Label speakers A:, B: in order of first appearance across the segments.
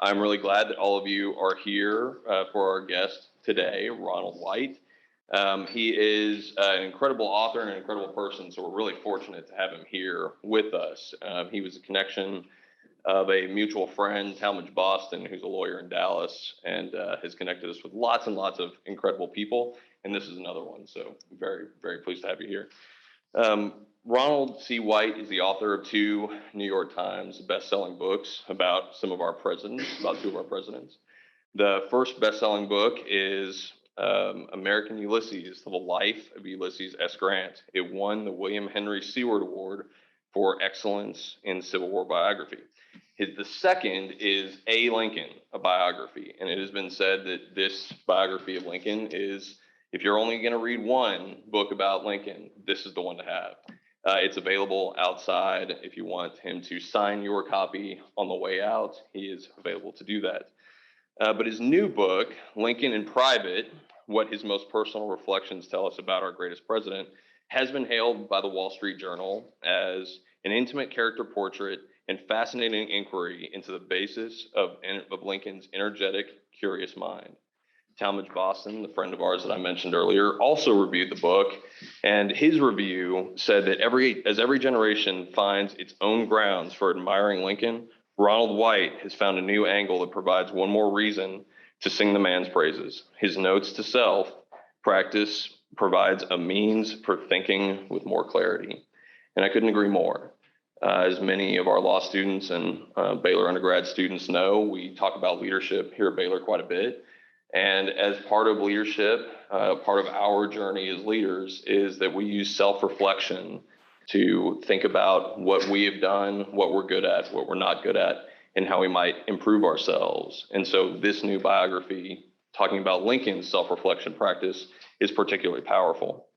A: I'm really glad that all of you are here for our guest today, Ronald White. He is an incredible author and an incredible person, so we're really fortunate to have him here with us. He was a connection of a mutual friend, Talmadge Boston, who's a lawyer in Dallas, and has connected us with lots and lots of incredible people, and this is another one, so very, very pleased to have you here. Ronald C. White is the author of two New York Times best-selling books about some of our presidents, about two of our presidents. The first best-selling book is American Ulysses, The Life of Ulysses S. Grant. It won the William Henry Seward Award for excellence in Civil War biography. The second is A. Lincoln, a biography, and it has been said that this biography of Lincoln is, if you're only going to read one book about Lincoln, this is the one to have. It's available outside. If you want him to sign your copy on the way out, he is available to do that. But his new book, Lincoln in Private, What His Most Personal Reflections Tell Us About Our Greatest President, has been hailed by the Wall Street Journal as an intimate character portrait and fascinating inquiry into the basis of Lincoln's energetic, curious mind. Talmadge Boston, the friend of ours that I mentioned earlier, also reviewed the book, and his review said that as every generation finds its own grounds for admiring Lincoln, Ronald White has found a new angle that provides one more reason to sing the man's praises. His notes to self practice provides a means for thinking with more clarity. And I couldn't agree more. As many of our law students and Baylor undergrad students know, we talk about leadership here at Baylor quite a bit. And as part of leadership, part of our journey as leaders is that we use self-reflection to think about what we have done, what we're good at, what we're not good at, and how we might improve ourselves. And so this new biography, talking about Lincoln's self-reflection practice, is particularly powerful.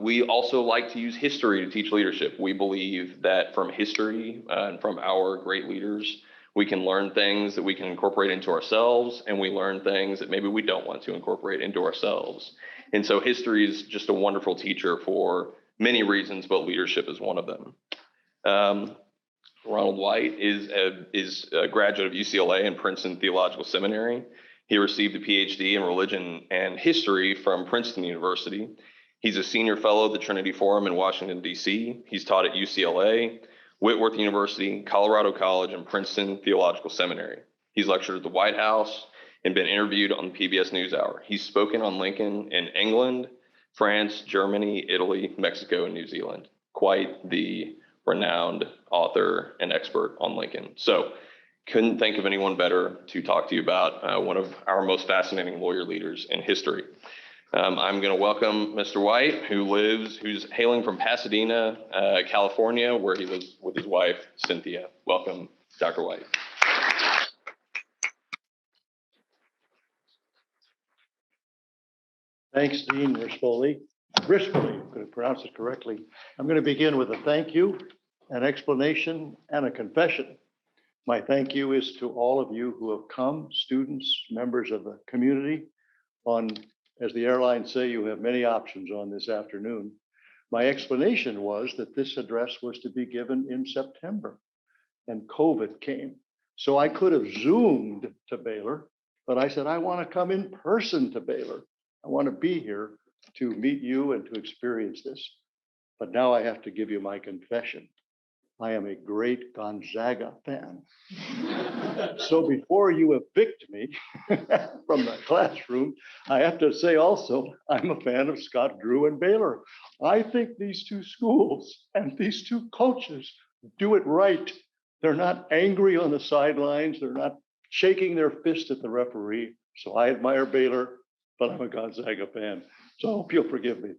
A: We also like to use history to teach leadership. We believe that from history and from our great leaders, we can learn things that we can incorporate into ourselves, and we learn things that maybe we don't want to incorporate into ourselves. And so history is just a wonderful teacher for many reasons, but leadership is one of them. Ronald White is a graduate of UCLA and Princeton Theological Seminary. He received a PhD in religion and history from Princeton University. He's a senior fellow at the Trinity Forum in Washington, D.C. He's taught at UCLA, Whitworth University, Colorado College, and Princeton Theological Seminary. He's lectured at the White House and been interviewed on the PBS NewsHour. He's spoken on Lincoln in England, France, Germany, Italy, Mexico, and New Zealand. Quite the renowned author and expert on Lincoln. So couldn't think of anyone better to talk to you about one of our most fascinating lawyer leaders in history. I'm going to welcome Mr. White, who's hailing from Pasadena, California, where he lives with his wife, Cynthia. Welcome, Dr. White.
B: Thanks, Dean Rispoli. I'm going to pronounce it correctly. I'm going to begin with a thank you, an explanation, and a confession. My thank you is to all of you who have come, students, members of the community, as the airlines say, you have many options on this afternoon. My explanation was that this address was to be given in September, and COVID came. So I could have Zoomed to Baylor, but I said, I want to come in person to Baylor. I want to be here to meet you and to experience this. But now I have to give you my confession. I am a great Gonzaga fan. So before you evict me from the classroom, I have to say also, I'm a fan of Scott Drew and Baylor. I think these two schools and these two coaches do it right. They're not angry on the sidelines. They're not shaking their fist at the referee. So I admire Baylor, but I'm a Gonzaga fan. So I hope you'll forgive me.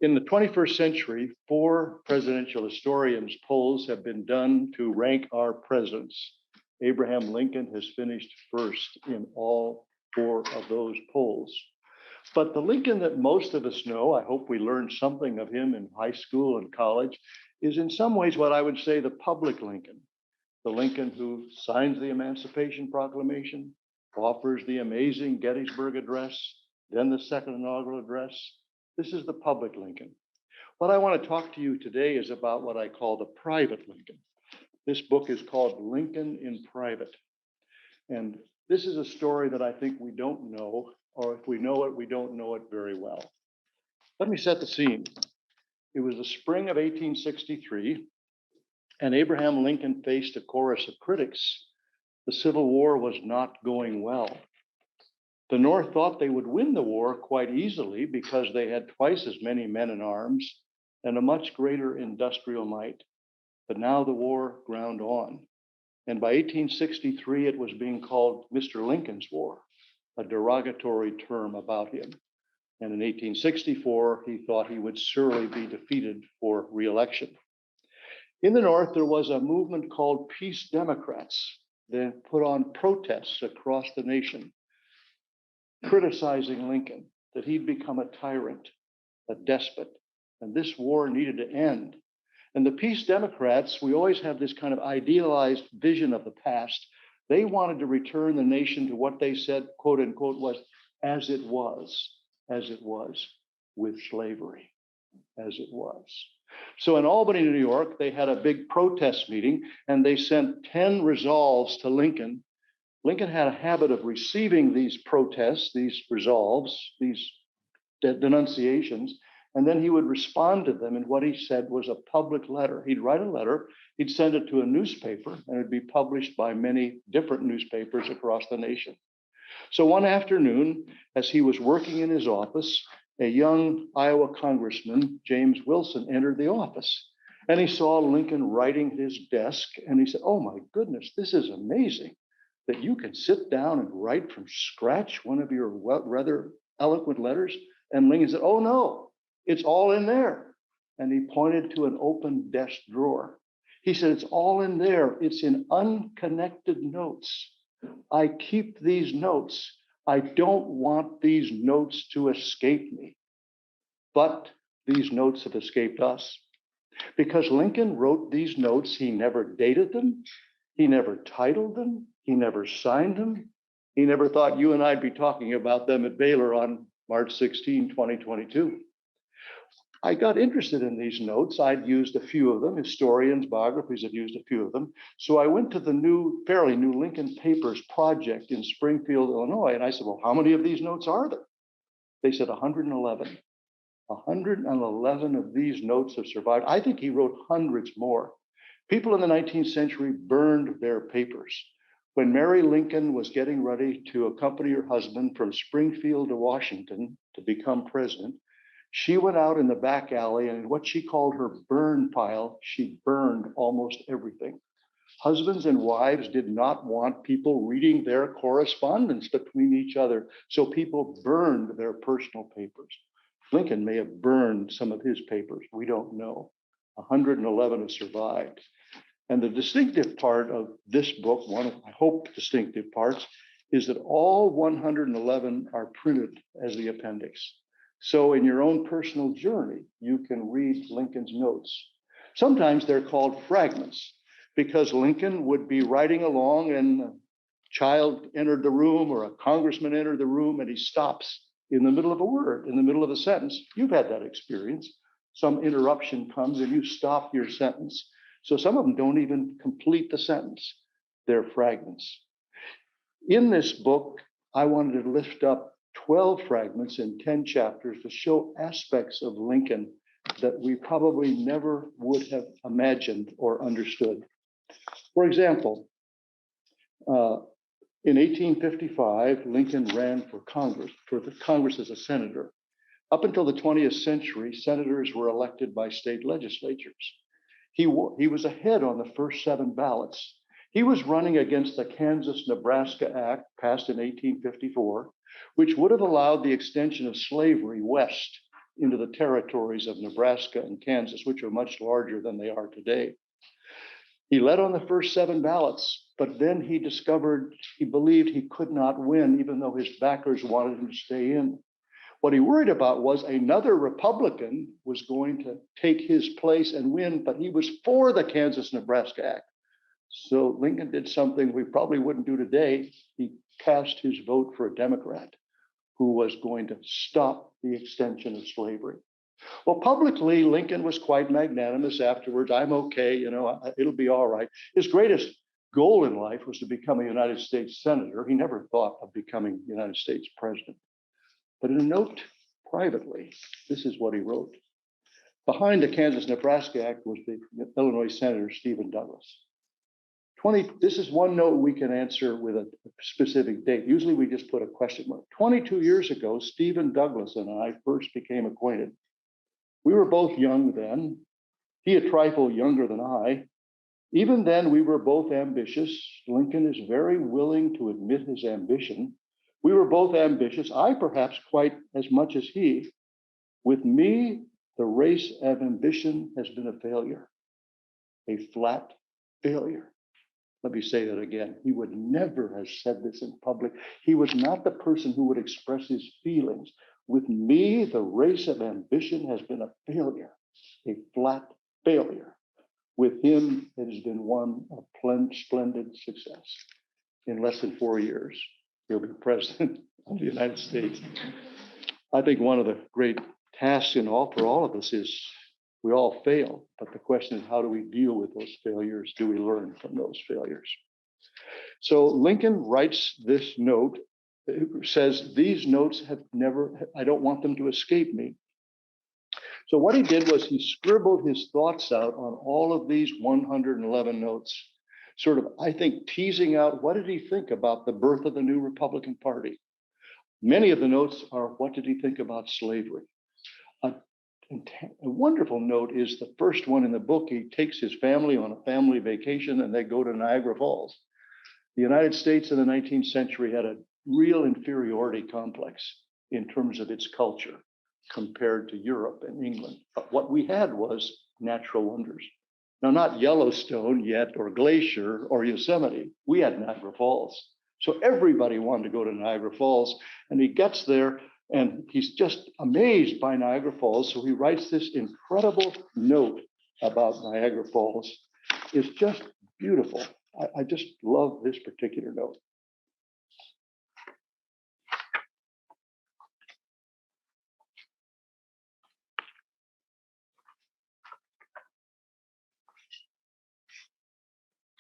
B: In the 21st century, 4 presidential historians' polls have been done to rank our presidents. Abraham Lincoln has finished first in all 4 of those polls. But the Lincoln that most of us know, I hope we learned something of him in high school and college, is in some ways what I would say the public Lincoln. The Lincoln who signs the Emancipation Proclamation, offers the amazing Gettysburg Address, then the second inaugural address. This is the public Lincoln. What I want to talk to you today is about what I call the private Lincoln. This book is called Lincoln in Private. And this is a story that I think we don't know, or if we know it, we don't know it very well. Let me set the scene. It was the spring of 1863, and Abraham Lincoln faced a chorus of critics. The Civil War was not going well. The North thought they would win the war quite easily because they had twice as many men in arms and a much greater industrial might. But now the war ground on. And by 1863, it was being called Mr. Lincoln's War, a derogatory term about him. And in 1864, he thought he would surely be defeated for re-election. In the North, there was a movement called Peace Democrats that put on protests across the nation, criticizing Lincoln, that he'd become a tyrant, a despot, and this war needed to end. And the Peace Democrats, we always have this kind of idealized vision of the past. They wanted to return the nation to what they said, quote unquote, was as it was with slavery, as it was. So in Albany, New York, they had a big protest meeting and they sent 10 resolves to Lincoln. Lincoln had a habit of receiving these protests, these resolves, these denunciations, and then he would respond to them. And what he said was a public letter. He'd write a letter, he'd send it to a newspaper, and it'd be published by many different newspapers across the nation. So one afternoon, as he was working in his office, a young Iowa congressman, James Wilson, entered the office. And he saw Lincoln writing at his desk, and he said, "Oh my goodness, this is amazing that you can sit down and write from scratch one of your rather eloquent letters." And Lincoln said, "Oh no, it's all in there." And he pointed to an open desk drawer. He said, "It's all in there. It's in unconnected notes. I keep these notes. I don't want these notes to escape me." But these notes have escaped us. Because Lincoln wrote these notes, he never dated them, he never titled them, he never signed them. He never thought you and I'd be talking about them at Baylor on March 16, 2022. I got interested in these notes. I'd used a few of them. Historians, biographies have used a few of them. So I went to the fairly new Lincoln Papers project in Springfield, Illinois. And I said, "Well, how many of these notes are there?" They said 111. 111 of these notes have survived. I think he wrote hundreds more. People in the 19th century burned their papers. When Mary Lincoln was getting ready to accompany her husband from Springfield to Washington to become president, she went out in the back alley, and in what she called her burn pile, she burned almost everything. Husbands and wives did not want people reading their correspondence between each other, so people burned their personal papers. Lincoln may have burned some of his papers. We don't know. 111 have survived. And the distinctive part of this book, one of, I hope, distinctive parts, is that all 111 are printed as the appendix. So in your own personal journey, you can read Lincoln's notes. Sometimes they're called fragments because Lincoln would be writing along and a child entered the room or a congressman entered the room and he stops in the middle of a word, in the middle of a sentence. You've had that experience. Some interruption comes and you stop your sentence. So some of them don't even complete the sentence. They're fragments. In this book, I wanted to lift up 12 fragments in 10 chapters to show aspects of Lincoln that we probably never would have imagined or understood. For example, in 1855, Lincoln ran for Congress as a senator. Up until the 20th century, senators were elected by state legislatures. He was ahead on the first 7 ballots. He was running against the Kansas-Nebraska Act passed in 1854, which would have allowed the extension of slavery west into the territories of Nebraska and Kansas, which are much larger than they are today. He led on the first 7 ballots, but then he believed he could not win, even though his backers wanted him to stay in. What he worried about was another Republican was going to take his place and win, but he was for the Kansas-Nebraska Act. So Lincoln did something we probably wouldn't do today. He cast his vote for a Democrat who was going to stop the extension of slavery. Well, publicly, Lincoln was quite magnanimous afterwards. I'm okay, it'll be all right. His greatest goal in life was to become a United States senator. He never thought of becoming United States president. But in a note privately, this is what he wrote. Behind the Kansas-Nebraska Act was the Illinois Senator Stephen Douglas. This is one note we can answer with a specific date. Usually we just put a question mark. 22 years ago, Stephen Douglas and I first became acquainted. We were both young then. He a trifle younger than I. Even then, we were both ambitious. Lincoln is very willing to admit his ambition. We were both ambitious, I perhaps quite as much as he. With me, the race of ambition has been a failure, a flat failure. Let me say that again. He would never have said this in public. He was not the person who would express his feelings. With me, the race of ambition has been a failure, a flat failure. With him, it has been one of splendid success. In less than 4 years, he'll be president of the United States. I think one of the great tasks for all of us is we all fail, but the question is, how do we deal with those failures? Do we learn from those failures? So Lincoln writes this note, says, these notes have I don't want them to escape me. So what he did was he scribbled his thoughts out on all of these 111 notes, sort of, I think, teasing out what did he think about the birth of the new Republican Party. Many of the notes are, what did he think about slavery? A wonderful note is the first one in the book. He takes his family on a family vacation and they go to Niagara Falls. The United States in the 19th century had a real inferiority complex in terms of its culture compared to Europe and England. But what we had was natural wonders. Now, not Yellowstone yet, or Glacier, or Yosemite. We had Niagara Falls. So everybody wanted to go to Niagara Falls, and he gets there and he's just amazed by Niagara Falls. So he writes this incredible note about Niagara Falls. It's just beautiful. I just love this particular note.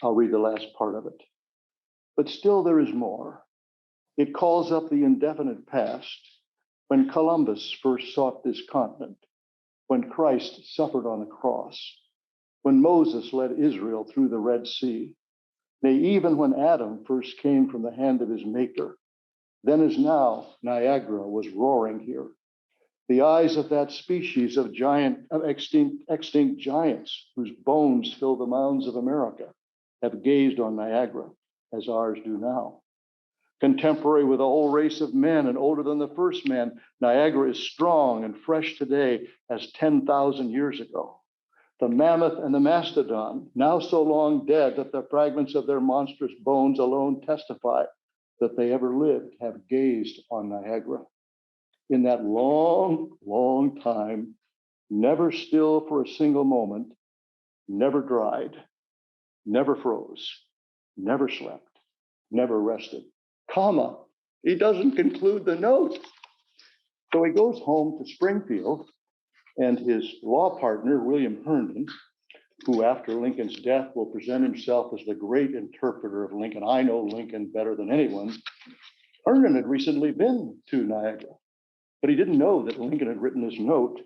B: I'll read the last part of it. But still there is more. It calls up the indefinite past, when Columbus first sought this continent, when Christ suffered on the cross, when Moses led Israel through the Red Sea, nay, even when Adam first came from the hand of his maker. Then as now, Niagara was roaring here. The eyes of that species of extinct giants whose bones fill the mounds of America have gazed on Niagara as ours do now. Contemporary with a whole race of men and older than the first man, Niagara is strong and fresh today as 10,000 years ago. The mammoth and the mastodon, now so long dead that the fragments of their monstrous bones alone testify that they ever lived, have gazed on Niagara. In that long, long time, never still for a single moment, never dried, never froze, never slept, never rested. Comma, he doesn't conclude the note. So he goes home to Springfield, and his law partner, William Herndon, who after Lincoln's death will present himself as the great interpreter of Lincoln. I know Lincoln better than anyone. Herndon had recently been to Niagara, but he didn't know that Lincoln had written this note.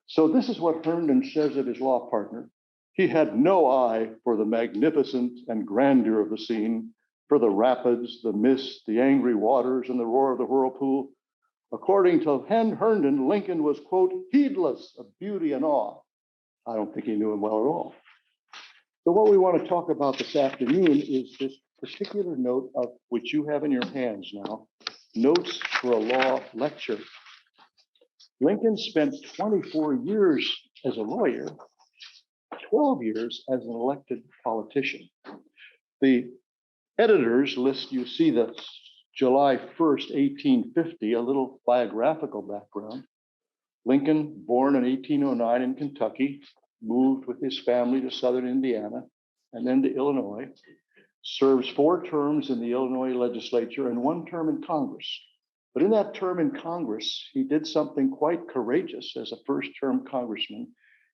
B: So this is what Herndon says of his law partner. He had no eye for the magnificence and grandeur of the scene, for the rapids, the mist, the angry waters, and the roar of the whirlpool. According to Herndon, Lincoln was, quote, heedless of beauty and awe. I don't think he knew him well at all. So what we want to talk about this afternoon is this particular note of which you have in your hands now, Notes for a Law Lecture. Lincoln spent 24 years as a lawyer, 12 years as an elected politician. The editors list, you see the July 1st, 1850, a little biographical background. Lincoln, born in 1809 in Kentucky, moved with his family to southern Indiana and then to Illinois, serves 4 terms in the Illinois legislature and 1 term in Congress. But in that term in Congress, he did something quite courageous as a first-term congressman.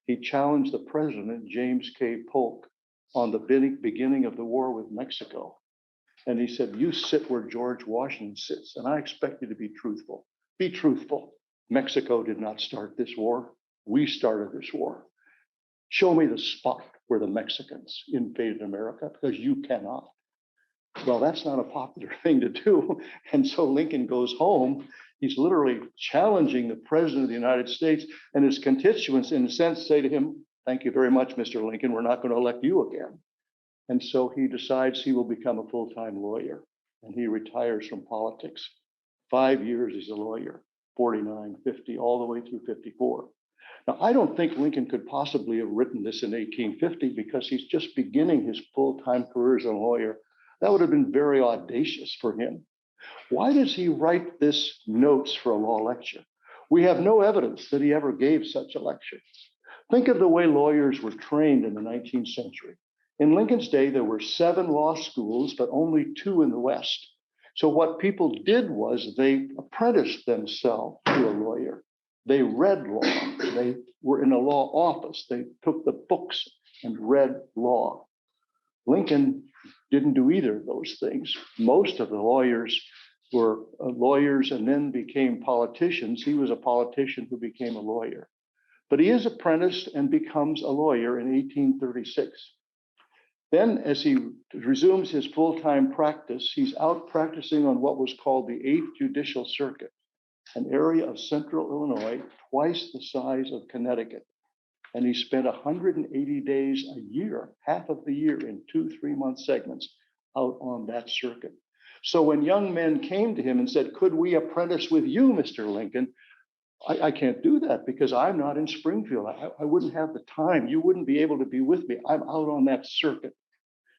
B: He challenged the president, James K. Polk, on the beginning of the war with Mexico. And he said, you sit where George Washington sits, and I expect you to be truthful. Be truthful. Mexico did not start this war. We started this war. Show me the spot where the Mexicans invaded America, because you cannot. Well, that's not a popular thing to do. And so Lincoln goes home. He's literally challenging the president of the United States, and his constituents, in a sense, say to him, thank you very much, Mr. Lincoln. We're not going to elect you again. And so he decides he will become a full-time lawyer, and he retires from politics. 5 years as a lawyer, 49, 50, all the way through 54. Now, I don't think Lincoln could possibly have written this in 1850 because he's just beginning his full-time career as a lawyer. That would have been very audacious for him. Why does he write this notes for a law lecture? We have no evidence that he ever gave such a lecture. Think of the way lawyers were trained in the 19th century. In Lincoln's day, there were 7 law schools, but only 2 in the West. So what people did was they apprenticed themselves to a lawyer. They read law. They were in a law office. They took the books and read law. Lincoln didn't do either of those things. Most of the lawyers were lawyers and then became politicians. He was a politician who became a lawyer. But he is apprenticed and becomes a lawyer in 1836. Then, as he resumes his full-time practice, he's out practicing on what was called the 8th Judicial Circuit, an area of central Illinois, twice the size of Connecticut. And he spent 180 days a year, half of the year, in 2 3-month segments out on that circuit. So when young men came to him and said, could we apprentice with you, Mr. Lincoln? I can't do that because I'm not in Springfield. I wouldn't have the time. You wouldn't be able to be with me. I'm out on that circuit.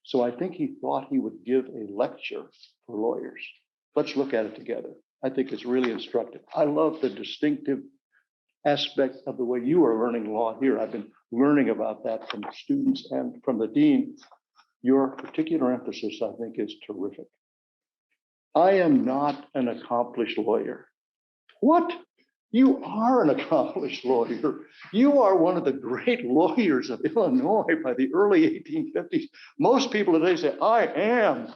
B: So I think he thought he would give a lecture for lawyers. Let's look at it together. I think it's really instructive. I love the distinctive aspect of the way you are learning law here. I've been learning about that from students and from the dean. Your particular emphasis, I think, is terrific. I am not an accomplished lawyer. What? You are an accomplished lawyer. You are one of the great lawyers of Illinois by the early 1850s. Most people today say, I am.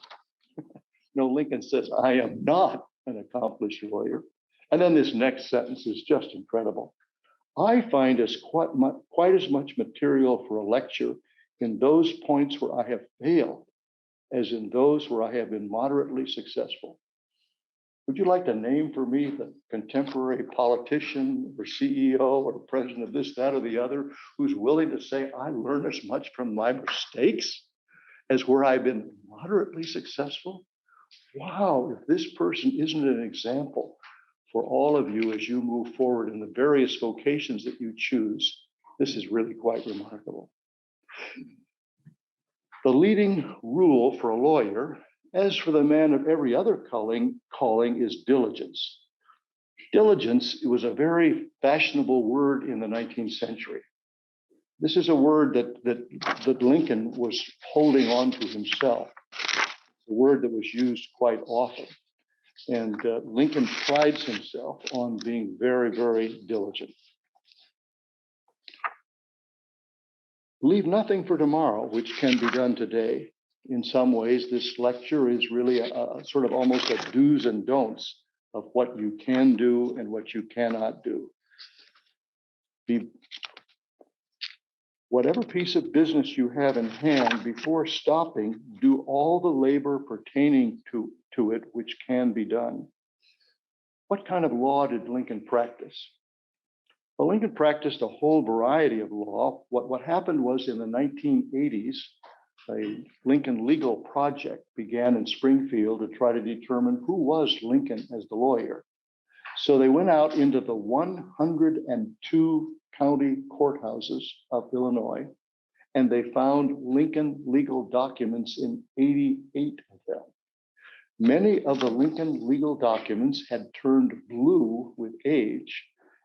B: No, Lincoln says, I am not an accomplished lawyer. And then this next sentence is just incredible. I find quite as much material for a lecture in those points where I have failed as in those where I have been moderately successful. Would you like to name for me the contemporary politician or CEO or president of this, that, or the other who's willing to say, I learn as much from my mistakes as where I've been moderately successful? Wow, if this person isn't an example for all of you as you move forward in the various vocations that you choose, this is really quite remarkable. The leading rule for a lawyer, as for the man of every other calling, is diligence. Diligence was a very fashionable word in the 19th century. This is a word that Lincoln was holding on to himself, a word that was used quite often. And Lincoln prides himself on being very, very diligent. Leave nothing for tomorrow, which can be done today. In some ways, this lecture is really a sort of almost a do's and don'ts of what you can do and what you cannot do. Whatever piece of business you have in hand, before stopping, do all the labor pertaining to it which can be done. What kind of law did Lincoln practice? Well, Lincoln practiced a whole variety of law. What happened was in the 1980s, a Lincoln legal project began in Springfield to try to determine who was Lincoln as the lawyer. So they went out into the 102 county courthouses of Illinois, and they found Lincoln legal documents in 88 of them. Many of the Lincoln legal documents had turned blue with age,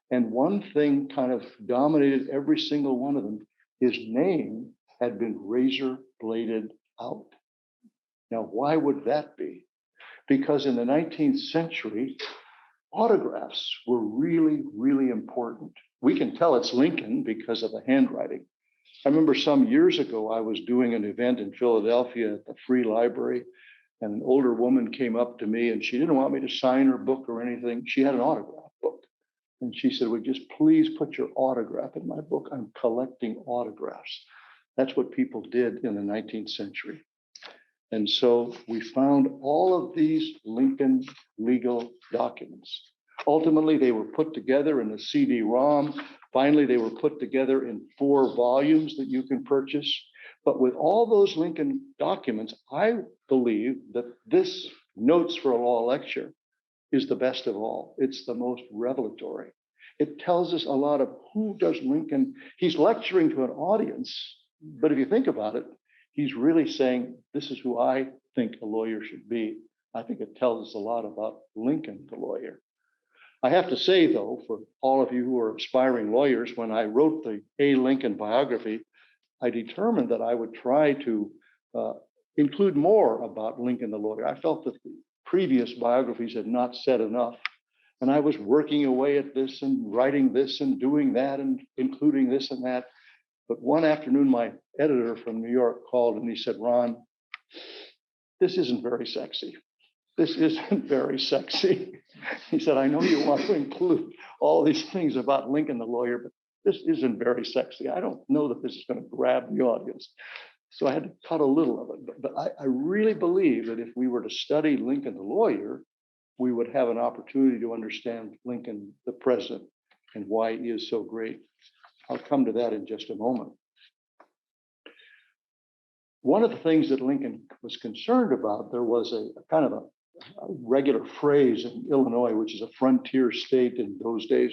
B: and one thing kind of dominated every single one of them. His name had been razor bladed out. Now, why would that be? Because in the 19th century, autographs were really, really important. We can tell it's Lincoln because of the handwriting. I remember some years ago, I was doing an event in Philadelphia at the Free Library, and an older woman came up to me and she didn't want me to sign her book or anything. She had an autograph book. And she said, would you just please put your autograph in my book? I'm collecting autographs. That's what people did in the 19th century. And so we found all of these Lincoln legal documents. Ultimately, they were put together in a CD-ROM. Finally, they were put together in 4 volumes that you can purchase. But with all those Lincoln documents, I believe that this Notes for a Law Lecture is the best of all. It's the most revelatory. It tells us a lot of who does Lincoln. He's lecturing to an audience, but if you think about it, he's really saying, this is who I think a lawyer should be. I think it tells us a lot about Lincoln, the lawyer. I have to say, though, for all of you who are aspiring lawyers, when I wrote the A. Lincoln biography, I determined that I would try to include more about Lincoln, the lawyer. I felt that the previous biographies had not said enough. And I was working away at this and writing this and doing that and including this and that. But one afternoon, my editor from New York called and he said, Ron, this isn't very sexy. This isn't very sexy. He said, I know you want to include all these things about Lincoln, the lawyer, but this isn't very sexy. I don't know that this is going to grab the audience. So I had to cut a little of it. But I really believe that if we were to study Lincoln, the lawyer, we would have an opportunity to understand Lincoln, the president, and why he is so great. I'll come to that in just a moment. One of the things that Lincoln was concerned about, there was a kind of a regular phrase in Illinois, which is a frontier state in those days,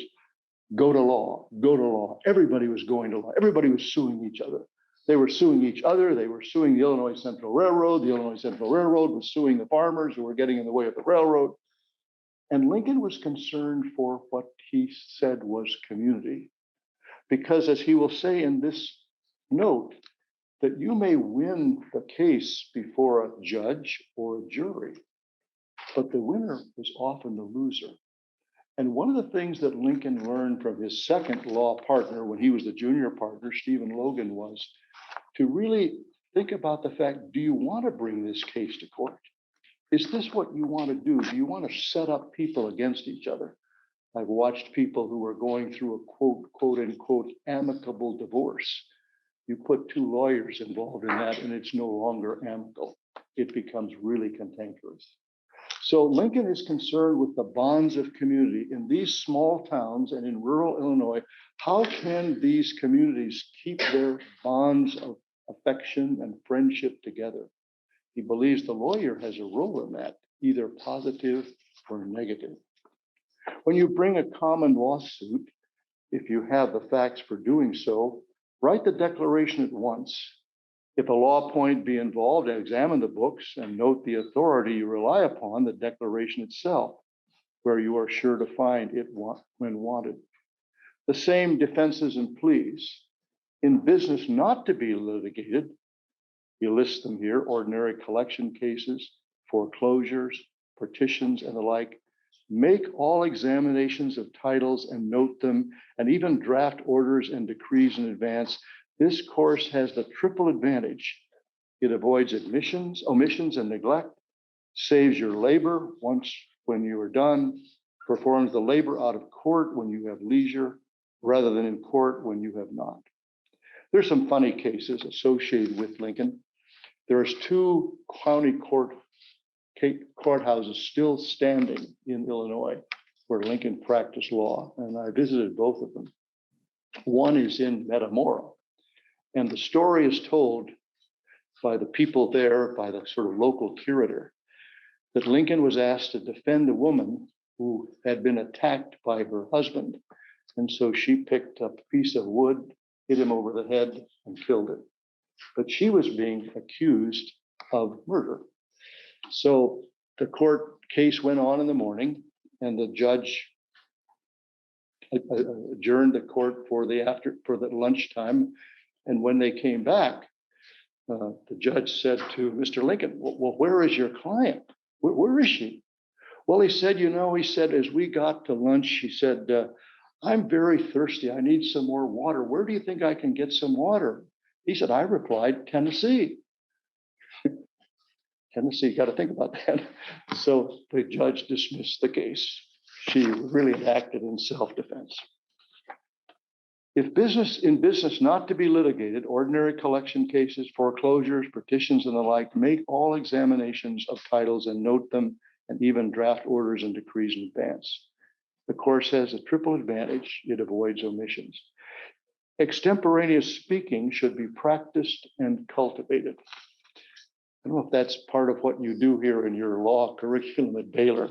B: go to law, go to law. Everybody was going to law. Everybody was suing each other. They were suing each other. They were suing the Illinois Central Railroad. The Illinois Central Railroad was suing the farmers who were getting in the way of the railroad. And Lincoln was concerned for what he said was community. Because as he will say in this note, that you may win the case before a judge or a jury, but the winner is often the loser. And one of the things that Lincoln learned from his second law partner when he was the junior partner, Stephen Logan, was to really think about the fact, do you want to bring this case to court? Is this what you want to do? Do you want to set up people against each other? I've watched people who are going through a quote unquote amicable divorce. You put 2 lawyers involved in that and it's no longer amicable. It becomes really cantankerous. So Lincoln is concerned with the bonds of community in these small towns and in rural Illinois. How can these communities keep their bonds of affection and friendship together? He believes the lawyer has a role in that, either positive or negative. When you bring a common lawsuit, if you have the facts for doing so, write the declaration at once. If a law point be involved, examine the books and note the authority you rely upon, the declaration itself, where you are sure to find it when wanted. The same defenses and pleas. In business not to be litigated, you list them here, ordinary collection cases, foreclosures, partitions, and the like. Make all examinations of titles and note them, and even draft orders and decrees in advance. This course has the triple advantage. It avoids omissions and neglect, saves your labor once when you are done, performs the labor out of court when you have leisure, rather than in court when you have not. There's some funny cases associated with Lincoln. There's 2 county courthouses still standing in Illinois where Lincoln practiced law, and I visited both of them. One is in Metamora, and the story is told by the people there, by the sort of local curator, that Lincoln was asked to defend a woman who had been attacked by her husband. And so she picked up a piece of wood, hit him over the head, and killed it. But she was being accused of murder. So the court case went on in the morning, and the judge adjourned the court for the lunchtime. And when they came back, the judge said to Mr. Lincoln, well, where is your client? Where is she? Well, he said, he said, as we got to lunch, he said, I'm very thirsty. I need some more water. Where do you think I can get some water? He said, I replied, Tennessee. Tennessee, got to think about that. So the judge dismissed the case. She really acted in self-defense. If business not to be litigated, ordinary collection cases, foreclosures, petitions, and the like, make all examinations of titles and note them, and even draft orders and decrees in advance. The course has a triple advantage. It avoids omissions. Extemporaneous speaking should be practiced and cultivated. I don't know if that's part of what you do here in your law curriculum at Baylor.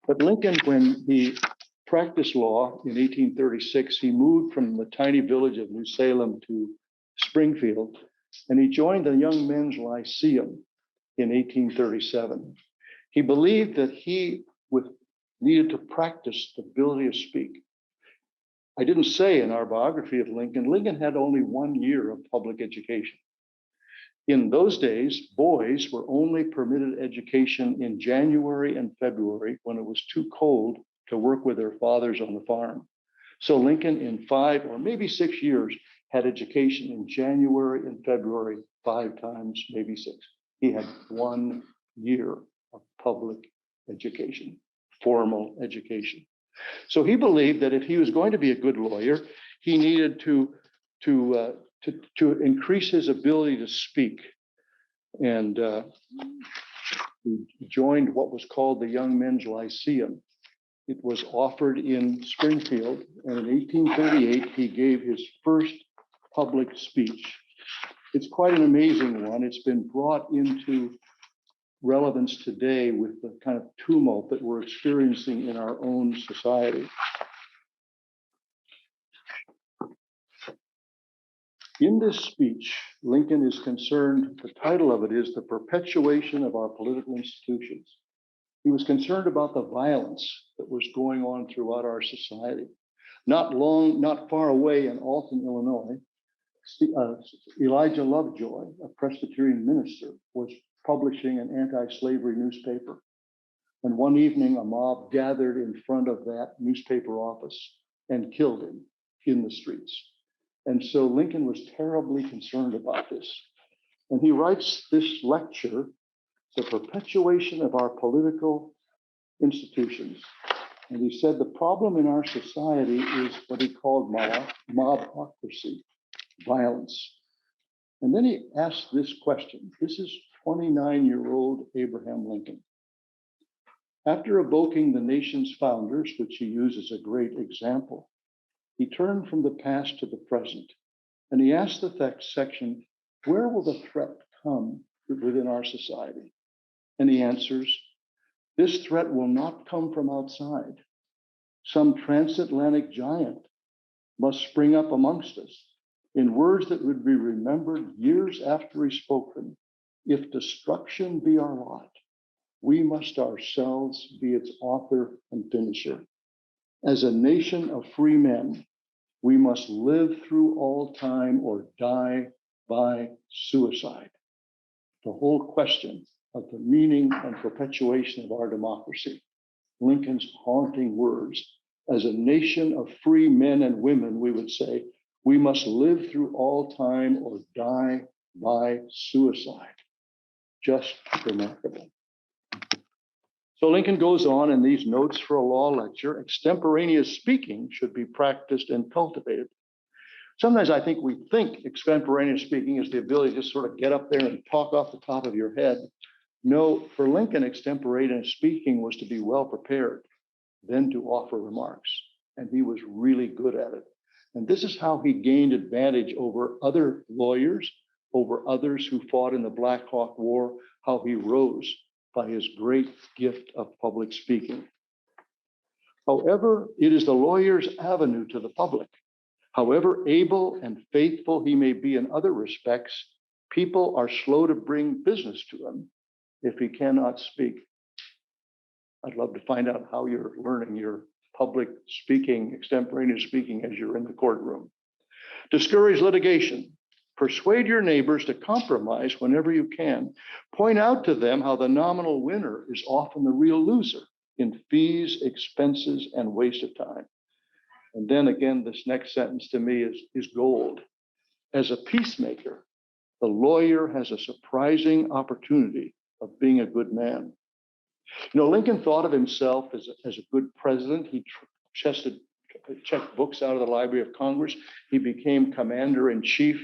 B: But Lincoln, when he practiced law in 1836, he moved from the tiny village of New Salem to Springfield, and he joined the Young Men's Lyceum in 1837. He believed that he needed to practice the ability to speak. I didn't say in our biography of Lincoln, Lincoln had only 1 year of public education. In those days, boys were only permitted education in January and February when it was too cold to work with their fathers on the farm. So Lincoln, in 5 or maybe 6 years, had education in January and February 5 times, maybe 6. He had 1 year of public education, formal education. So he believed that if he was going to be a good lawyer, he needed to increase his ability to speak. And he joined what was called the Young Men's Lyceum. It was offered in Springfield, and in 1838, he gave his first public speech. It's quite an amazing one. It's been brought into relevance today with the kind of tumult that we're experiencing in our own society. In this speech, Lincoln is concerned, the title of it is The Perpetuation of Our Political Institutions. He was concerned about the violence that was going on throughout our society. Not far away in Alton, Illinois, Elijah Lovejoy, a Presbyterian minister, was publishing an anti-slavery newspaper. And one evening, a mob gathered in front of that newspaper office and killed him in the streets. And so Lincoln was terribly concerned about this. And he writes this lecture, The Perpetuation of Our Political Institutions. And he said the problem in our society is what he called mobocracy, violence. And then he asked this question. This is 29-year-old Abraham Lincoln. After evoking the nation's founders, which he used as a great example, he turned from the past to the present, and he asked the section, where will the threat come within our society? And he answers, this threat will not come from outside. Some transatlantic giant must spring up amongst us in words that would be remembered years after he spoke them. If destruction be our lot, we must ourselves be its author and finisher. As a nation of free men, we must live through all time or die by suicide. The whole question of the meaning and perpetuation of our democracy, Lincoln's haunting words, as a nation of free men and women, we would say, we must live through all time or die by suicide. Just remarkable. So Lincoln goes on in these notes for a law lecture, extemporaneous speaking should be practiced and cultivated. Sometimes I think we think extemporaneous speaking is the ability to just sort of get up there and talk off the top of your head. No, for Lincoln, extemporaneous speaking was to be well prepared, then to offer remarks. And he was really good at it. And this is how he gained advantage over other lawyers, over others who fought in the Black Hawk War, how he rose by his great gift of public speaking. However, it is the lawyer's avenue to the public. However able and faithful he may be in other respects, people are slow to bring business to him if he cannot speak. I'd love to find out how you're learning your public speaking, extemporaneous speaking as you're in the courtroom. Discourage litigation. Persuade your neighbors to compromise whenever you can. Point out to them how the nominal winner is often the real loser in fees, expenses, and waste of time. And then again, this next sentence to me is gold. As a peacemaker, the lawyer has a surprising opportunity of being a good man. Lincoln thought of himself as a good president. He checked books out of the Library of Congress. He became commander in chief,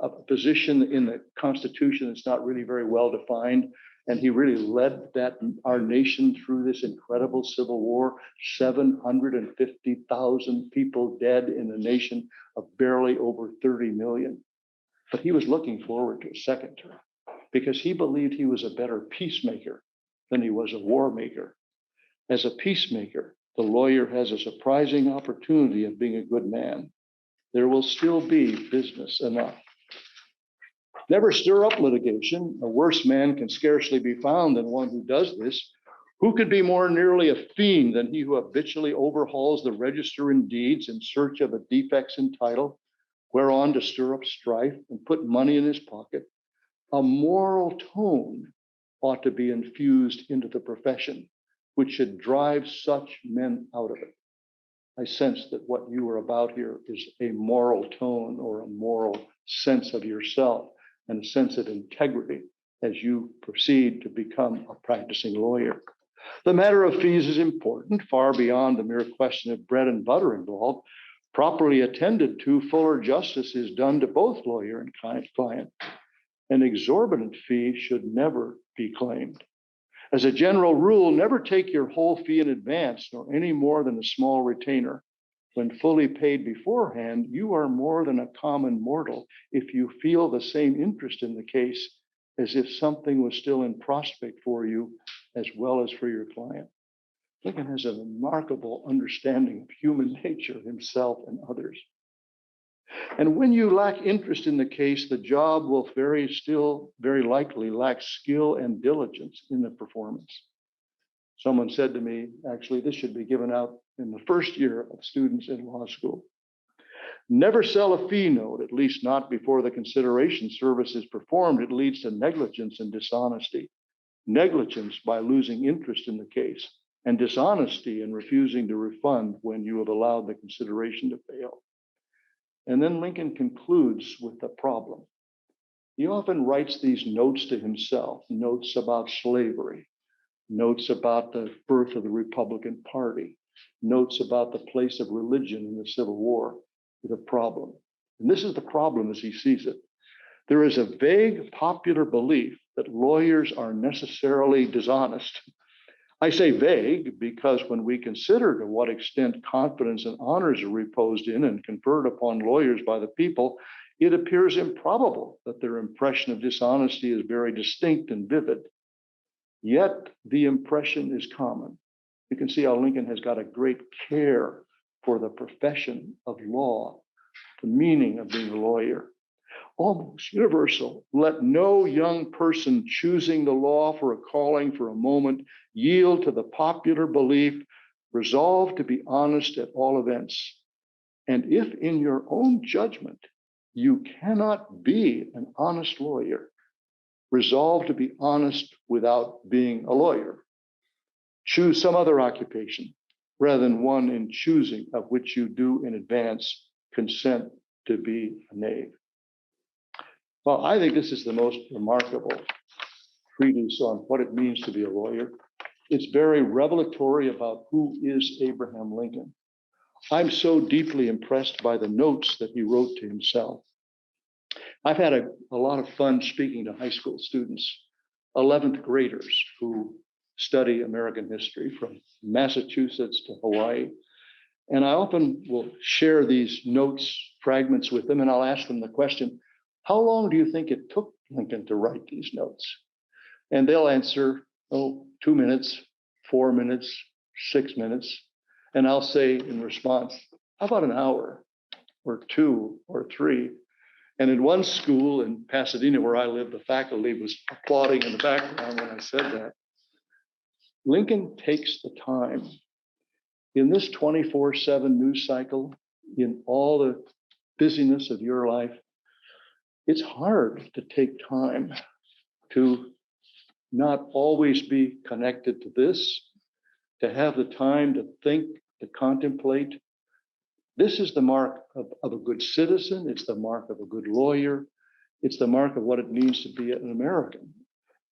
B: a position in the Constitution that's not really very well defined. And he really led our nation through this incredible Civil War, 750,000 people dead in a nation of barely over 30 million. But he was looking forward to a second term because he believed he was a better peacemaker than he was a war maker. As a peacemaker, the lawyer has a surprising opportunity of being a good man. There will still be business enough. Never stir up litigation. A worse man can scarcely be found than one who does this. Who could be more nearly a fiend than he who habitually overhauls the register in deeds in search of a defects in title, whereon to stir up strife and put money in his pocket? A moral tone ought to be infused into the profession, which should drive such men out of it. I sense that what you are about here is a moral tone or a moral sense of yourself and a sense of integrity as you proceed to become a practicing lawyer. The matter of fees is important, far beyond the mere question of bread and butter involved. Properly attended to, fuller justice is done to both lawyer and client. An exorbitant fee should never be claimed. As a general rule, never take your whole fee in advance, nor any more than a small retainer. When fully paid beforehand, you are more than a common mortal if you feel the same interest in the case as if something was still in prospect for you as well as for your client. Lincoln has a remarkable understanding of human nature, himself and others. And when you lack interest in the case, the job will very likely lack skill and diligence in the performance. Someone said to me, actually, this should be given out in the first year of students in law school. Never sell a fee note, at least not before the consideration service is performed. It leads to negligence and dishonesty. Negligence by losing interest in the case, and dishonesty in refusing to refund when you have allowed the consideration to fail. And then Lincoln concludes with the problem. He often writes these notes to himself, notes about slavery, notes about the birth of the Republican Party, notes about the place of religion in the Civil War, with a problem. And this is the problem as he sees it. There is a vague popular belief that lawyers are necessarily dishonest. I say vague because when we consider to what extent confidence and honors are reposed in and conferred upon lawyers by the people, it appears improbable that their impression of dishonesty is very distinct and vivid. Yet the impression is common. You can see how Lincoln has got a great care for the profession of law, the meaning of being a lawyer. Almost universal. Let no young person choosing the law for a calling for a moment yield to the popular belief, resolve to be honest at all events. And if in your own judgment you cannot be an honest lawyer, resolve to be honest without being a lawyer. Choose some other occupation rather than one in choosing of which you do in advance consent to be a knave. Well, I think this is the most remarkable treatise on what it means to be a lawyer. It's very revelatory about who is Abraham Lincoln. I'm so deeply impressed by the notes that he wrote to himself. I've had a lot of fun speaking to high school students, 11th graders who study American history from Massachusetts to Hawaii. And I often will share these notes, fragments with them, and I'll ask them the question, how long do you think it took Lincoln to write these notes? And they'll answer, 2 minutes, 4 minutes, 6 minutes. And I'll say in response, how about an hour or 2 or 3? And in one school in Pasadena where I live, the faculty was applauding in the background when I said that. Lincoln takes the time in this 24/7 news cycle, in all the busyness of your life, it's hard to take time to not always be connected to this, to have the time to think, to contemplate. This is the mark of a good citizen. It's the mark of a good lawyer. It's the mark of what it means to be an American.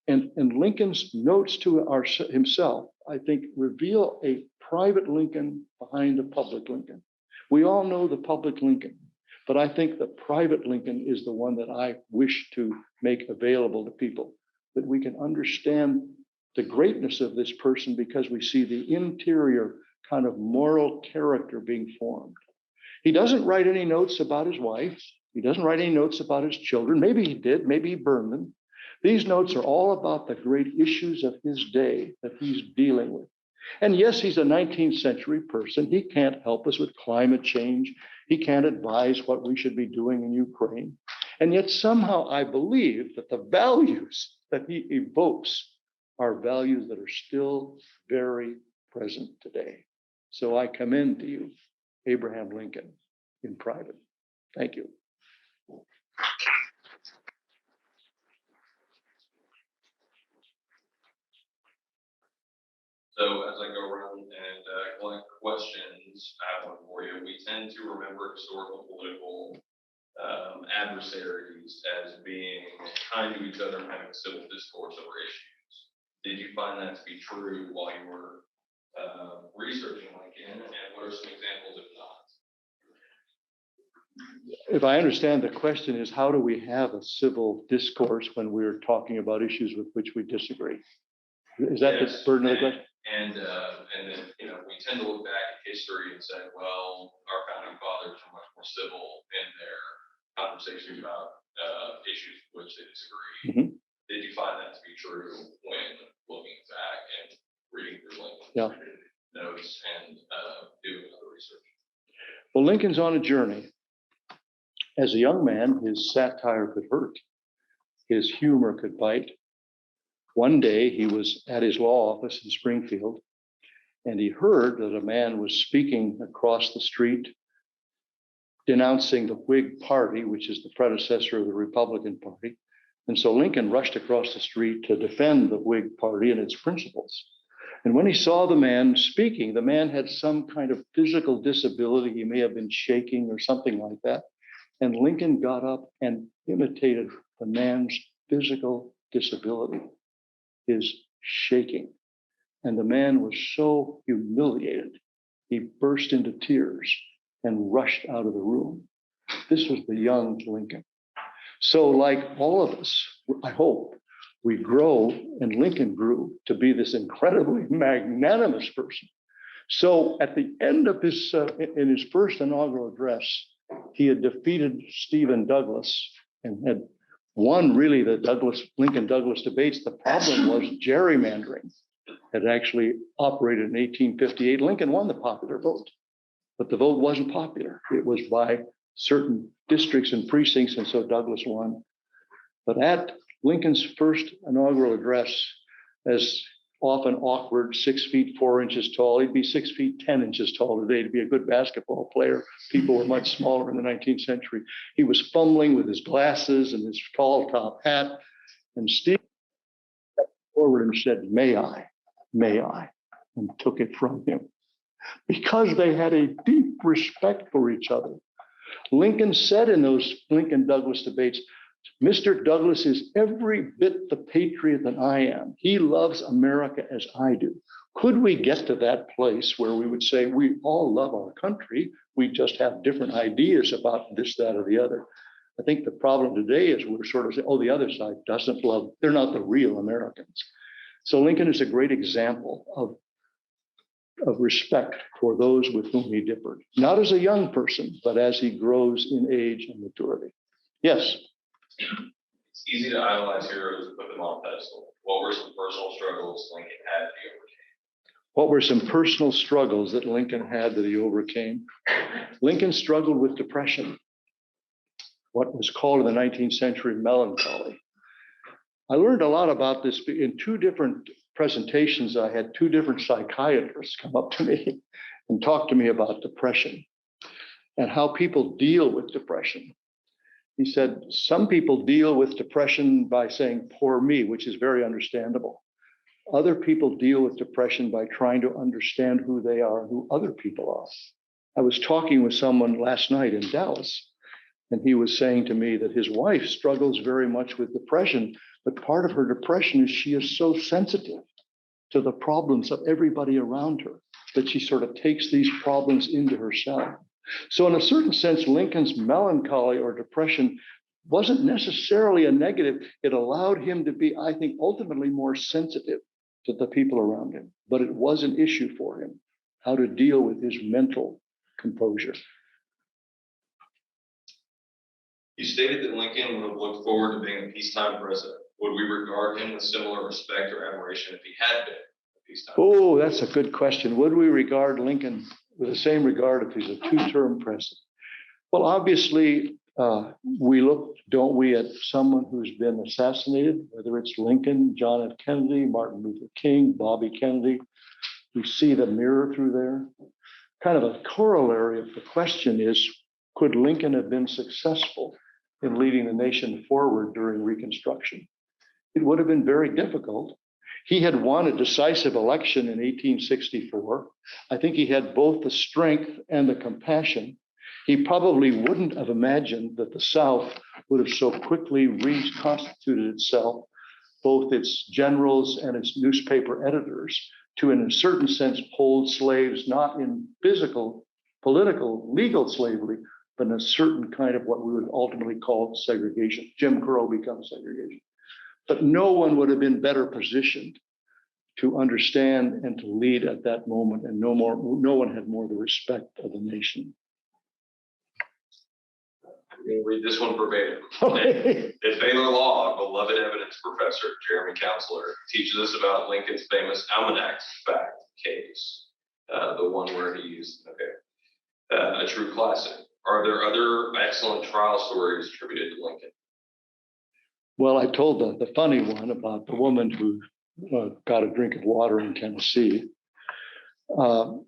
B: And Lincoln's notes to himself, I think, reveal a private Lincoln behind a public Lincoln. We all know the public Lincoln, but I think the private Lincoln is the one that I wish to make available to people, that we can understand the greatness of this person because we see the interior kind of moral character being formed. He doesn't write any notes about his wife. He doesn't write any notes about his children. Maybe he did, maybe he burned them. These notes are all about the great issues of his day that he's dealing with. And yes, he's a 19th century person. He can't help us with climate change. He can't advise what we should be doing in Ukraine. And yet somehow I believe that the values that he evokes are values that are still very present today. So I commend to you Abraham Lincoln in private. Thank you.
A: So as I go around and collect questions, I have one for you. We tend to remember historical political adversaries as being kind to each other and having civil discourse over issues. Did you find that to be true while you were researching Lincoln? And what are some examples if not?
B: If I understand the question is, how do we have a civil discourse when we're talking about issues with which we disagree? Is that
A: Yes,
B: the burden of the question?
A: And then, we tend to look back at history and say, well, our founding fathers are much more civil in their conversations about issues with which they disagree. Mm-hmm. Did you find that to be true when looking back and reading through Lincoln's notes and doing other research?
B: Well, Lincoln's on a journey. As a young man, his satire could hurt. His humor could bite. One day he was at his law office in Springfield, and he heard that a man was speaking across the street denouncing the Whig Party, which is the predecessor of the Republican Party. And so Lincoln rushed across the street to defend the Whig Party and its principles. And when he saw the man speaking, the man had some kind of physical disability. He may have been shaking or something like that. And Lincoln got up and imitated the man's physical disability, his shaking. And the man was so humiliated, he burst into tears and rushed out of the room. This was the young Lincoln. So like all of us, I hope, we grow, and Lincoln grew to be this incredibly magnanimous person. So at the end of his, in his first inaugural address, he had defeated Stephen Douglas and had won really the Lincoln-Douglas debates. The problem was gerrymandering had actually operated in 1858. Lincoln won the popular vote, but the vote wasn't popular. It was by certain districts and precincts, and so Douglas won. But at Lincoln's first inaugural address, as often awkward, 6 feet 4 inches tall, he'd be 6 feet 10 inches tall today to be a good basketball player. People were much smaller in the 19th century. He was fumbling with his glasses and his tall top hat, and Steve stepped forward and said, may I, and took it from him. Because they had a deep respect for each other. Lincoln said in those Lincoln-Douglas debates, Mr. Douglas is every bit the patriot that I am. He loves America as I do. Could we get to that place where we would say, we all love our country, we just have different ideas about this, that, or the other? I think the problem today is we're sort of saying, oh, the other side doesn't love, they're not the real Americans. So Lincoln is a great example of respect for those with whom he differed, not as a young person, but as he grows in age and maturity. Yes?
A: It's easy to idolize heroes and put them on a pedestal. What were some personal struggles Lincoln had that he overcame?
B: What were some personal struggles that Lincoln had that he overcame? Lincoln struggled with depression, what was called in the 19th century melancholy. I learned a lot about this in two different presentations. I had two different psychiatrists come up to me and talk to me about depression and how people deal with depression. He said, some people deal with depression by saying, poor me, which is very understandable. Other people deal with depression by trying to understand who they are, who other people are. I was talking with someone last night in Dallas, and he was saying to me that his wife struggles very much with depression, but part of her depression is she is so sensitive to the problems of everybody around her that she sort of takes these problems into herself. So in a certain sense, Lincoln's melancholy or depression wasn't necessarily a negative. It allowed him to be, I think, ultimately more sensitive to the people around him. But it was an issue for him, how to deal with his mental composure.
A: You stated that Lincoln would have looked forward to being a peacetime president. Would we regard him with similar respect or admiration if he had been a peacetime president?
B: Oh, that's a good question. Would we regard Lincoln with the same regard if he's a two-term president? Well, obviously, we look, don't we, at someone who's been assassinated, whether it's Lincoln, John F. Kennedy, Martin Luther King, Bobby Kennedy. We see the mirror through there. Kind of a corollary of the question is, could Lincoln have been successful in leading the nation forward during Reconstruction? It would have been very difficult. He had won a decisive election in 1864. I think he had both the strength and the compassion. He probably wouldn't have imagined that the South would have so quickly reconstituted itself, both its generals and its newspaper editors, to, in a certain sense, hold slaves, not in physical, political, legal slavery, but in a certain kind of what we would ultimately call segregation. Jim Crow becomes segregation. But no one would have been better positioned to understand and to lead at that moment, and no one had more the respect of the nation.
A: I'm going to read this one verbatim.
B: Okay.
A: At Baylor Law, beloved evidence professor Jeremy Counselor teaches us about Lincoln's famous Almanac fact case, the one where he used, a true classic. Are there other excellent trial stories attributed to Lincoln?
B: Well, I told the funny one about the woman who got a drink of water in Tennessee. Well,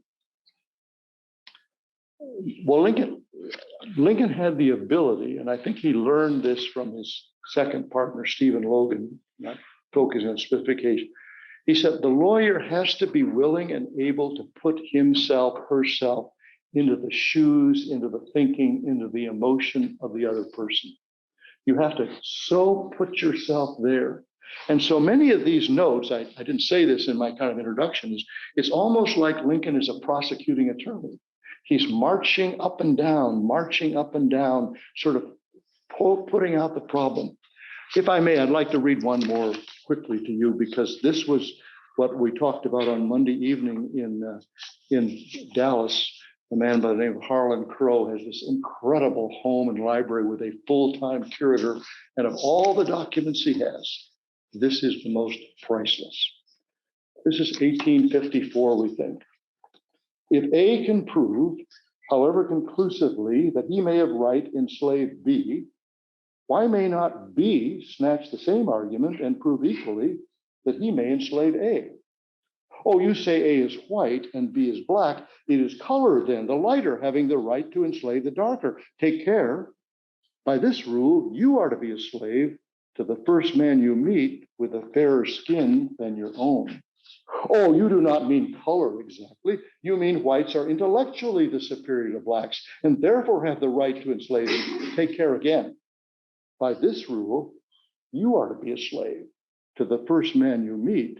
B: Lincoln had the ability, and I think he learned this from his second partner, Stephen Logan, not focusing on specification. He said, the lawyer has to be willing and able to put himself, herself, into the shoes, into the thinking, into the emotion of the other person. You have to so put yourself there. And so many of these notes, I didn't say this in my kind of introduction, it's almost like Lincoln is a prosecuting attorney. He's marching up and down, sort of putting out the problem. If I may, I'd like to read one more quickly to you, because this was what we talked about on Monday evening in Dallas. A man by the name of Harlan Crow has this incredible home and library with a full-time curator. And of all the documents he has, this is the most priceless. This is 1854, we think. If A can prove, however conclusively, that he may have right enslaved B, why may not B snatch the same argument and prove equally that he may enslave A? Oh, you say A is white and B is black. It is color then, the lighter having the right to enslave the darker. Take care. By this rule, you are to be a slave to the first man you meet with a fairer skin than your own. Oh, you do not mean color exactly. You mean whites are intellectually the superior to blacks and therefore have the right to enslave them. Take care again. By this rule, you are to be a slave to the first man you meet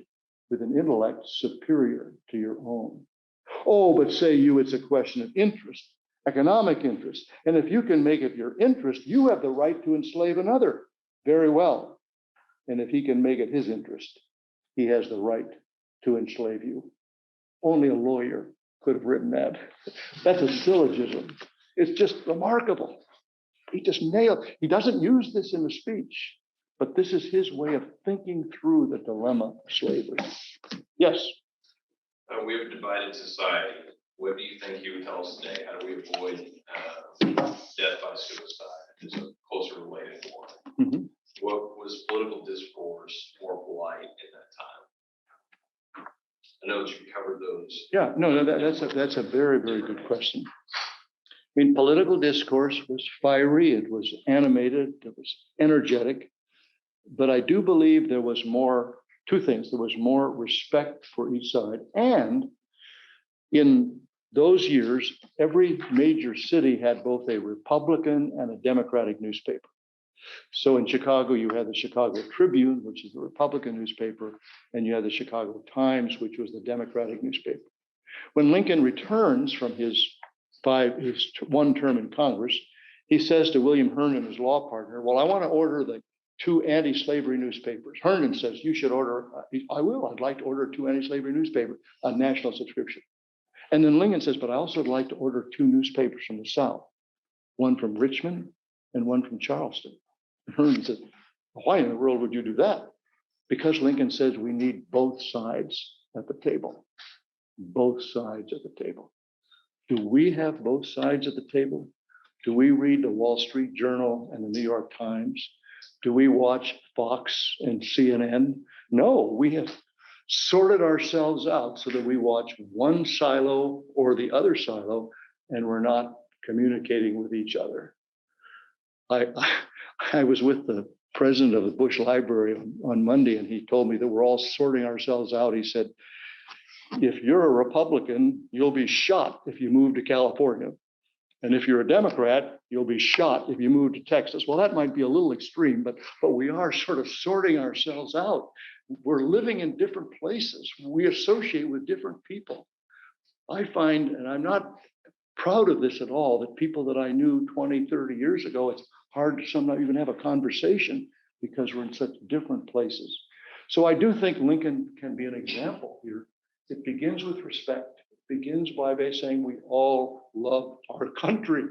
B: with an intellect superior to your own. Oh, but say you, it's a question of interest, economic interest. And if you can make it your interest, you have the right to enslave another. Very well. And if he can make it his interest, he has the right to enslave you. Only a lawyer could have written that. That's a syllogism. It's just remarkable. He just nailed. He doesn't use this in a speech, but this is his way of thinking through the dilemma of slavery. Yes?
A: We have a divided society. What do you think you would tell us today? How do we avoid death by suicide? It's a closer related one.
B: Mm-hmm.
A: What was political discourse more polite in that time? I know that you covered those.
B: Yeah, no, that's a very, very good question. mean, political discourse was fiery, it was animated, it was energetic. But I do believe there was two things. There was more respect for each side. And in those years, every major city had both a Republican and a Democratic newspaper. So in Chicago, you had the Chicago Tribune, which is the Republican newspaper, and you had the Chicago Times, which was the Democratic newspaper. When Lincoln returns from his one term in Congress, he says to William Herndon, his law partner, well, I want to order the 2 anti-slavery newspapers. Herndon says, you should order, I will, I'd like to order 2 anti-slavery newspapers on national subscription. And then Lincoln says, but I also would like to order 2 newspapers from the South, one from Richmond and one from Charleston. And Herndon says, why in the world would you do that? Because Lincoln says we need both sides at the table. Both sides at the table. Do we have both sides at the table? Do we read the Wall Street Journal and the New York Times? Do we watch Fox and CNN? No, we have sorted ourselves out so that we watch one silo or the other silo, and we're not communicating with each other. I was with the president of the Bush Library on Monday, and he told me that we're all sorting ourselves out. He said, if you're a Republican, you'll be shot if you move to California. And if you're a Democrat, you'll be shot if you move to Texas. Well, that might be a little extreme, but we are sort of sorting ourselves out. We're living in different places. We associate with different people. I find, and I'm not proud of this at all, that people that I knew 20, 30 years ago, it's hard to sometimes even have a conversation because we're in such different places. So I do think Lincoln can be an example here. It begins with respect. It begins by saying we all love our country.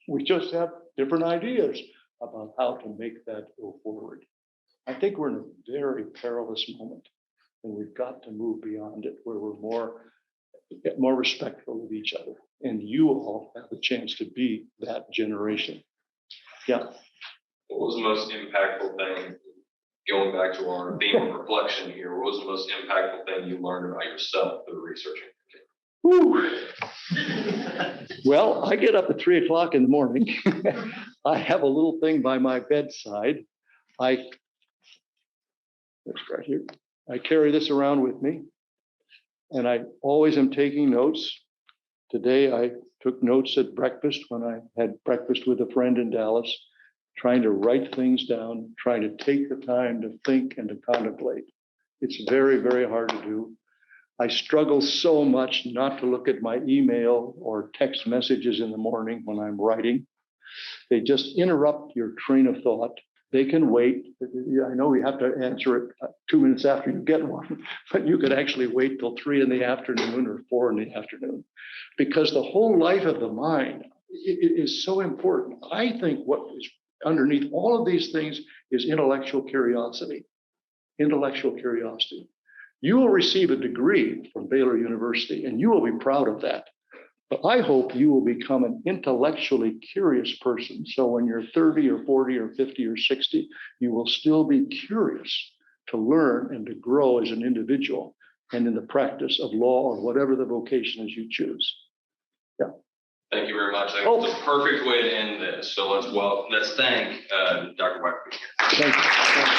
B: We just have different ideas about how to make that go forward. I think we're in a very perilous moment, and we've got to move beyond it, where we're more respectful of each other. And you all have the chance to be that generation. Yeah.
C: What was the most impactful thing, going back to our theme of reflection here, what was the most impactful thing you learned about yourself through researching?
B: Whew. Well, I get up at 3 o'clock in the morning. I have a little thing by my bedside. That's right here. I carry this around with me, and I always am taking notes. Today, I took notes at breakfast when I had breakfast with a friend in Dallas, trying to write things down, trying to take the time to think and to contemplate. It's very, very hard to do. I struggle so much not to look at my email or text messages in the morning when I'm writing. They just interrupt your train of thought. They can wait. I know we have to answer it 2 minutes after you get one, but you could actually wait till 3 in the afternoon or 4 in the afternoon, because the whole life of the mind is so important. I think what is underneath all of these things is intellectual curiosity. Intellectual curiosity. You will receive a degree from Baylor University, and you will be proud of that. But I hope you will become an intellectually curious person. So when you're 30 or 40 or 50 or 60, you will still be curious to learn and to grow as an individual and in the practice of law or whatever the vocation is you choose. Yeah.
C: Thank you very much. That's a perfect way to end this. So let's thank Dr. White.
B: Thank you. Thank you.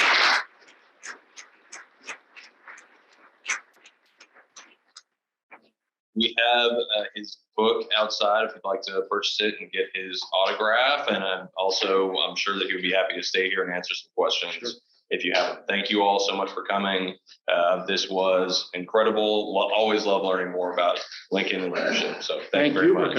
C: We have his book outside if you'd like to purchase it and get his autograph. And I'm sure that he would be happy to stay here and answer some questions. Sure. If you haven't. Thank you all so much for coming. This was incredible. Always love learning more about Lincoln and leadership. So thank you very much.